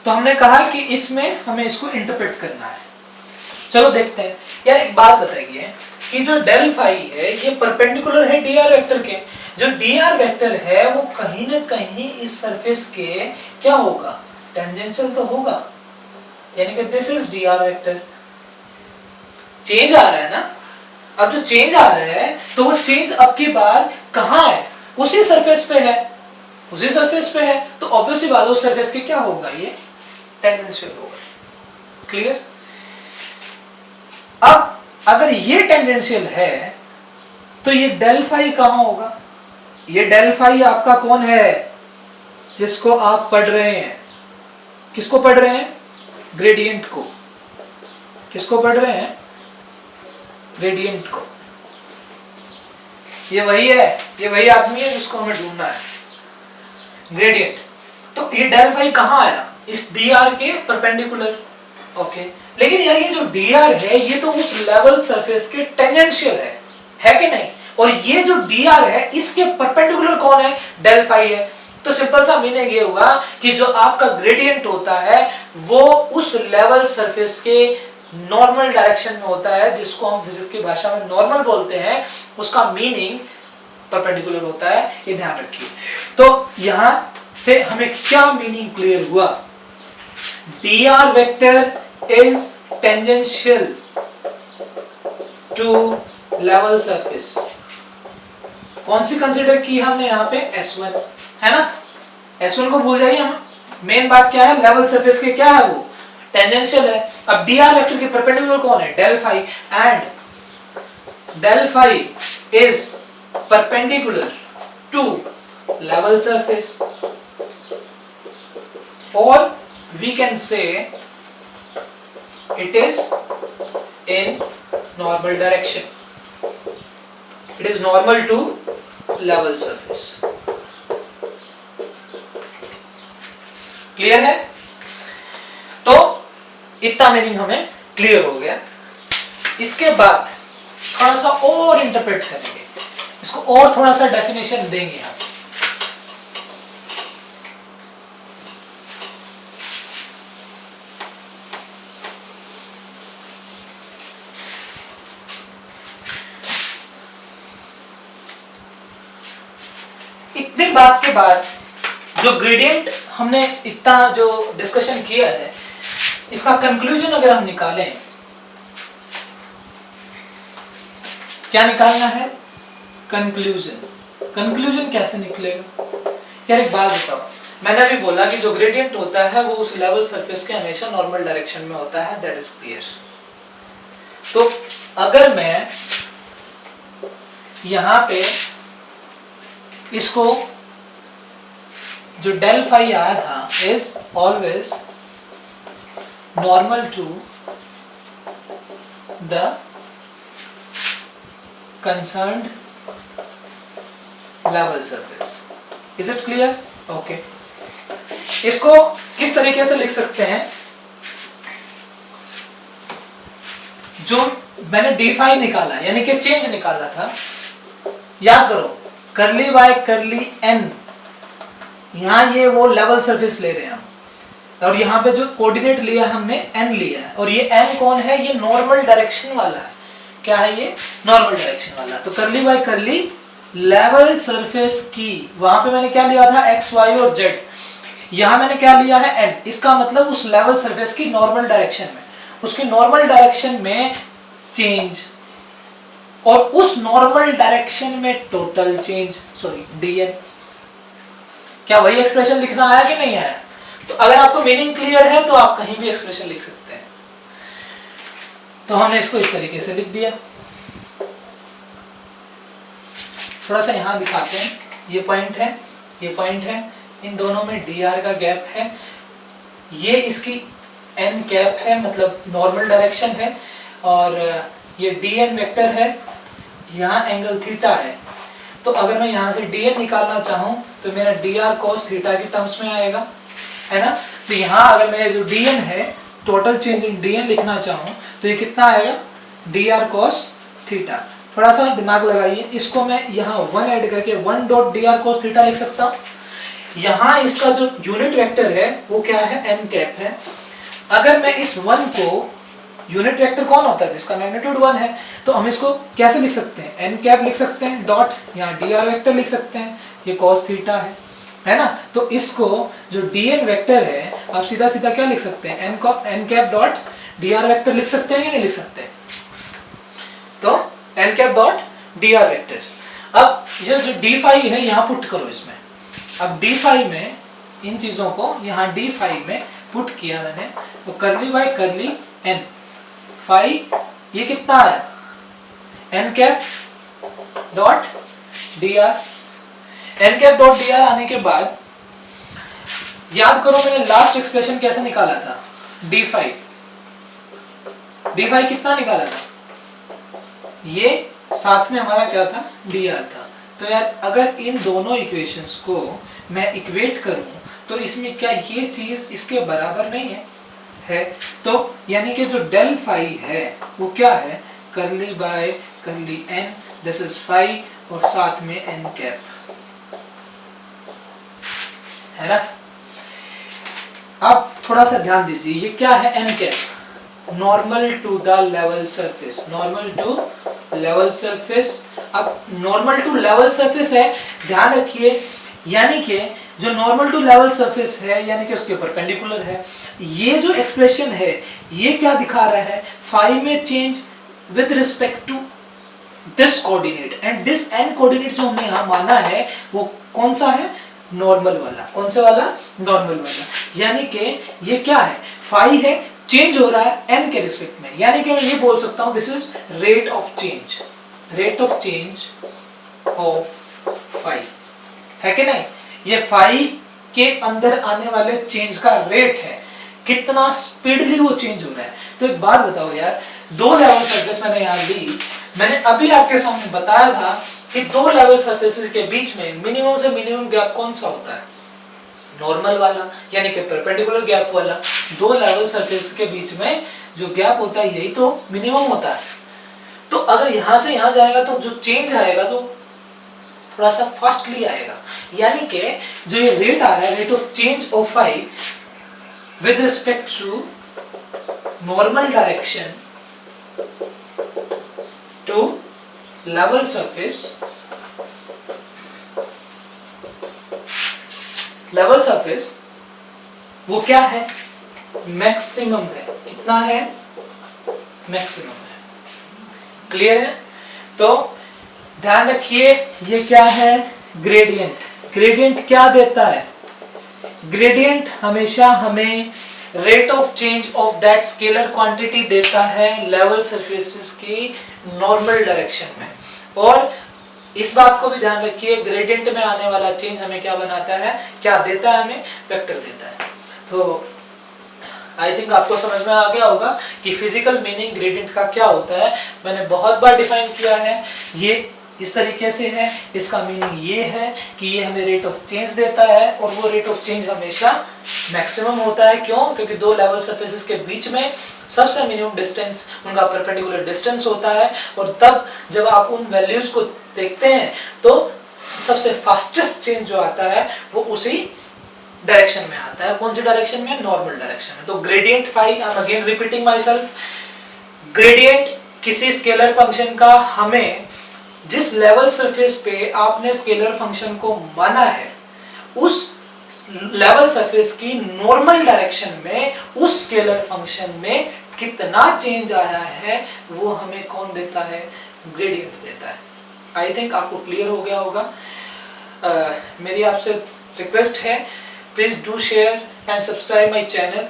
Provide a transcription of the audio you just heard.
तो हमने कहा कि इसमें हमें इसको इंटरप्रेट करना है। चलो देखते हैं। यार एक बात बताइए कि जो डेल फाई है ये परपेंडिकुलर है डी आर वेक्टर के। जो डी आर वेक्टर है वो कहीं ना कहीं इस सरफेस के क्या होगा, टेंजेंशियल तो होगा, यानी कि this is D R vector. Change आ रहा है ना, अब जो चेंज आ रहा है तो वो चेंज अब की बार कहाँ है, उसी सरफेस पे है, उसी सरफेस पे है, तो ऑब्वियसली बात उस सरफेस के क्या होगा, ये टेंजेंशियल होगा। क्लियर। अब अगर ये टेंजेंशियल है तो ये डेल फाई कहां होगा, ये डेल फाई आपका कौन है जिसको आप पढ़ रहे हैं, किसको पढ़ रहे हैं, ग्रेडियंट को। किसको पढ़ रहे हैं, ग्रेडियंट को। ये वही है, ये वही आदमी है जिसको हमें ढूंढना है, ग्रेडियंट। तो ये डेल फाई कहां आया, इस डी आर के परपेंडिकुलर। ओके, लेकिन यार ये जो डी आर है ये तो उस लेवल सरफेस के टेंजेंशियल है कि नहीं, और ये जो डी आर है इसके परपेंडिकुलर कौन है, डेल फाई है। तो सिंपल सा मीनिंग ये हुआ कि जो आपका ग्रेडियंट होता है वो उस लेवल सरफेस के नॉर्मल डायरेक्शन में होता है, जिसको हम फिजिक्स की भाषा में नॉर्मल बोलते हैं, उसका मीनिंग परपेंडिकुलर होता है, ये ध्यान रखिए। तो यहां से हमें क्या मीनिंग क्लियर हुआ, dr vector is tangential to level surface. कौन सी कंसीडर की हमने यहाँ पे, S1 है ना, S1 को भूल जाइए। हम मेन बात क्या है, लेवल सरफेस के क्या है, वो टेंजेंशियल है। अब dr वेक्टर के परपेंडिकुलर कौन है, del phi, and del phi is perpendicular to level surface, और we can say it is in normal direction, it is normal to level surface। Clear है। तो इतना मीनिंग हमें क्लियर हो गया। इसके बाद थोड़ा सा और इंटरप्रेट करेंगे इसको, और थोड़ा सा डेफिनेशन देंगे हम। इतनी बात के बाद जो ग्रेडियंट हमने इतना जो डिस्कशन किया है, इसका कंक्लूजन अगर हम निकालें, क्या निकालना है, कंक्लूजन। कंक्लूजन कैसे निकलेगा, यार एक बात बताओ, मैंने अभी बोला कि जो ग्रेडियंट होता है वो उस लेवल सरफेस के हमेशा नॉर्मल डायरेक्शन में होता है, दैट इज क्लियर। तो अगर मैं यहां पे इसको जो डेल फाई आया था is always normal to the concerned level surface, is it clear. Okay, इसको किस तरीके से लिख सकते हैं, जो मैंने डी फाई निकाला यानी कि चेंज निकाला था, याद करो, करली वाई करली एन, यहाँ ये वो लेवल सरफेस ले रहे हैं हम, और यहाँ पे जो कोऑर्डिनेट लिया हमने एन लिया है, और ये एन कौन है, ये नॉर्मल डायरेक्शन वाला है। क्या है ये, नॉर्मल डायरेक्शन वाला। तो करली वाई करली लेवल सरफेस की, वहां पे मैंने क्या लिया था, एक्स वाई और जेड, यहाँ मैंने क्या लिया है, एन। इसका मतलब उस लेवल सरफेस की नॉर्मल डायरेक्शन में, उसकी नॉर्मल डायरेक्शन में चेंज, और उस नॉर्मल डायरेक्शन में टोटल चेंज, सॉरी डीएन। क्या वही एक्सप्रेशन लिखना आया कि नहीं आया। तो अगर आपको मीनिंग क्लियर है तो आप कहीं भी एक्सप्रेशन लिख सकते हैं। तो हमने इसको इस तरीके से लिख दिया। थोड़ा सा यहां दिखाते हैं, ये पॉइंट है, ये पॉइंट है, इन दोनों में डी आर का गैप है, ये इसकी एन कैप है, मतलब नॉर्मल डायरेक्शन है, और ये डी एन वेक्टर है, यहाँ एंगल थीटा है। तो अगर मैं यहाँ से डी एन निकालना चाहूँ तो मेरा डी आर कॉस थीटा के टर्म्स में आएगा, है ना। तो यहाँ अगर मैं जो डी एन है, total change in D N लिखना चाहूँ तो ये कितना आएगा, डी आर कॉस थीटा। थोड़ा सा दिमाग लगाइए, इसको मैं यहाँ 1 ऐड करके 1 dot D R cos theta लिख सकता हूँ, यहाँ इसका जो यूनिट वेक्टर है वो क्या है, n कैप है। अगर मैं इस 1 को, यूनिट वेक्टर कौन होता है जिसका मैग्नीट्यूड 1 है, तो हम इसको कैसे लिख सकते हैं, n कैप लिख सकते हैं डॉट, यहाँ dr वेक्टर लिख सकते हैं, ये cos थीटा है ना। तो इसको जो dn वेक्टर है आप सीधा सीधा क्या लिख सकते हैं, n cap dot dr vector लिख सकते हैं कि नहीं लिख सकते, तो n cap dot dr vector. अब ये जो d फाई है यहाँ पुट करो इसमें। अब d फाई में इन चीजों को यहाँ d फाई में पुट किया मैंने, तो करली बाय करली n फाई, ये कितना आया, n cap dot dr। n cap dot dr आने के बाद याद करो मैंने लास्ट एक्सप्रेशन कैसे निकाला था, d फाई कितना निकाला था, ये साथ में हमारा क्या था, dr था। तो यार अगर इन दोनों इक्वेशंस को मैं इक्वेट करूं तो इसमें क्या ये चीज इसके बराबर नहीं है तो यानी कि जो डेल फाई है वो क्या है, करली बाय करली n, दिस इज फाई और साथ में n कैप, है ना। अब थोड़ा सा ध्यान दीजिए, ये क्या है n cap, normal to the level surface, normal to level surface. अब नॉर्मल टू लेवल सरफेस है, ध्यान रखिए, यानी कि जो नॉर्मल टू लेवल सरफेस है यानी कि उसके परपेंडिकुलर है। ये जो एक्सप्रेशन है ये क्या दिखा रहा है, फाई में change with respect to this coordinate, and this n coordinate जो हमने यहाँ माना है वो कौन सा है, नॉर्मल वाला। कौन सा वाला, नॉर्मल वाला। यानी कि ये क्या है, फाई है, चेंज हो रहा है n के रिस्पेक्ट में, यानी कि मैं ये बोल सकता हूँ this is rate of change, rate of change of phi, है कि नहीं। ये फाई के अंदर आने वाले चेंज का रेट है, कितना स्पीडली वो चेंज हो रहा है। तो एक बात बताओ यार, दो लेवल सरफेस मैंने यहाँ ली, मैंने अभी आपके सामने बताया था कि दो लेवल सरफेसेस के बीच में मिनिमम से मिनिमम गैप कौन सा होता है, नॉर्मल वाला, यानी कि परपेंडिकुलर गैप वाला। दो लेवल सरफेस के बीच में जो गैप होता है यही तो मिनिमम होता है। तो अगर यहाँ से यहाँ जाएगा तो जो चेंज आएगा तो थोड़ा सा फास्टली आएगा, यानी कि जो ये रेट आ रहा है, rate of change of phi with respect to normal direction to level surface, level surface वो क्या है, मैक्सिमम है। कितना है, मैक्सिमम है। क्लियर है। तो ध्यान रखिए ये क्या है, ग्रेडियंट। ग्रेडियंट क्या देता है, ग्रेडियंट हमेशा हमें rate of change of that scalar quantity देता है लेवल सरफेसेस की नॉर्मल डायरेक्शन में। और इस बात को भी ध्यान रखिए, ग्रेडियंट में आने वाला चेंज हमें क्या बनाता है, क्या देता है, हमें वेक्टर देता है। तो आई थिंक आपको समझ में आ गया होगा कि फिजिकल मीनिंग ग्रेडियंट का क्या होता है। मैंने बहुत बार डिफाइन किया है, ये इस तरीके से है। इसका मीनिंग ये है कि ये हमें रेट ऑफ चेंज देता है और वो रेट ऑफ चेंज हमेशा मैक्सिमम होता है। क्यों? क्योंकि दो लेवल सरफेसेस के बीच में सबसे मिनिमम डिस्टेंस उनका परपेंडिकुलर डिस्टेंस होता है, और तब जब आप उन वैल्यूज को देखते हैं तो सबसे फास्टेस्ट चेंज जो आता है वो उसी डायरेक्शन में आता है। कौन सी डायरेक्शन में? नॉर्मल डायरेक्शन में। तो gradient phi, I am again repeating myself, gradient किसी स्केलर फंक्शन का हमें जिस लेवल सरफेस पे आपने स्केलर फंक्शन को माना है उस लेवल सरफेस की नॉर्मल डायरेक्शन में उस स्केलर फंक्शन में कितना चेंज आया है वो हमें कौन देता है? ग्रेडियंट देता है। आई थिंक आपको क्लियर हो गया होगा। मेरी आपसे रिक्वेस्ट है, please do share and subscribe my channel.